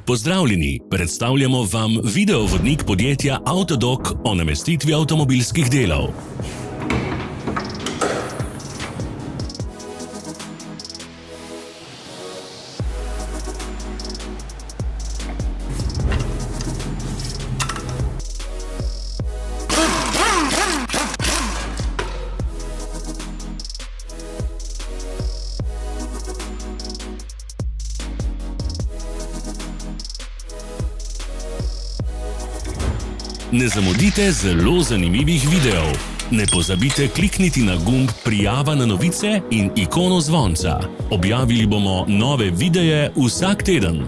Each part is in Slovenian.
Pozdravljeni, predstavljamo vam videovodnik podjetja Avtodok o namestitvi avtomobilskih delov. Ne zamudite zelo zanimivih videov. Ne pozabite klikniti na gumb Prijava na novice in ikono zvonca. Objavili bomo nove videe vsak teden.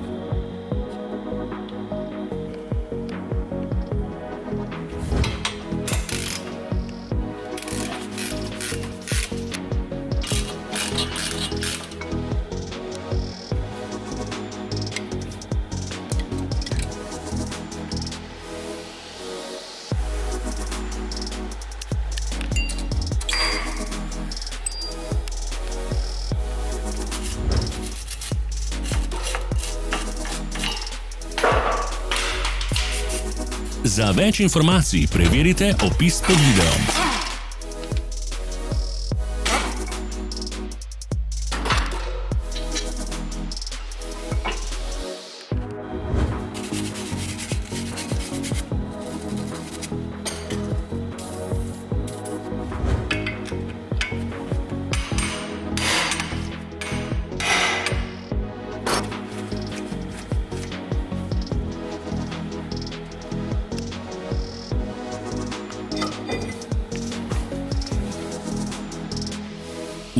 Za več informacij preverite opis pod videom.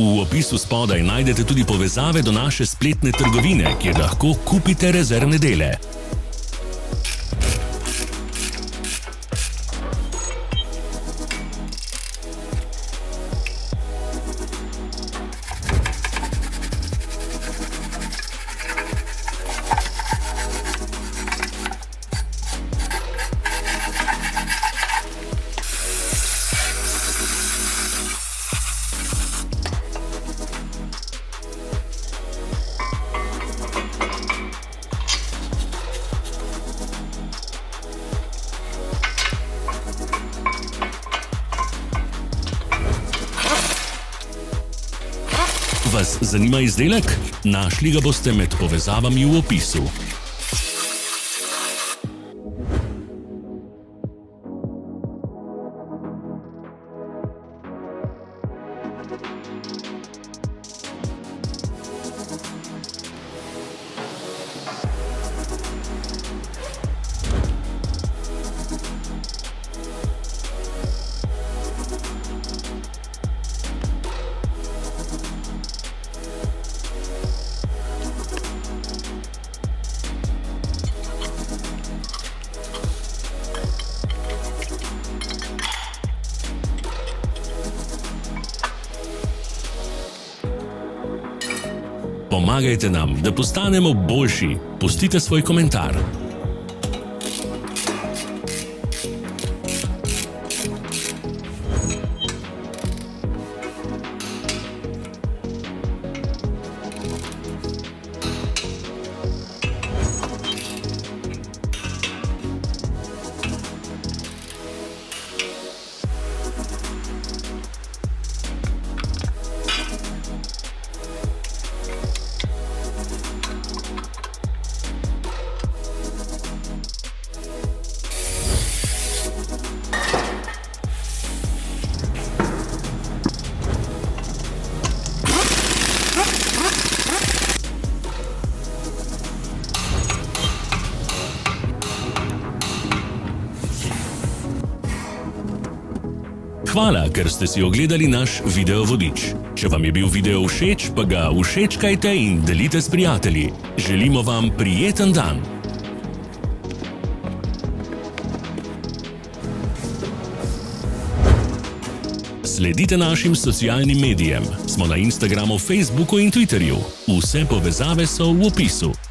V opisu spodaj najdete tudi povezave do naše spletne trgovine, kjer lahko kupite rezervne dele. Vas zanima izdelek? Našli ga boste med povezavami v opisu. Pomagajte nam, da postanemo boljši. Pustite svoj komentar. Hvala, ker ste si ogledali naš videovodič. Če vam je bil video všeč, pa ga všečkajte in delite s prijatelji. Želimo vam prijeten dan! Sledite našim socialnim medijem. Smo na Instagramu, Facebooku in Twitterju. Vse povezave so v opisu.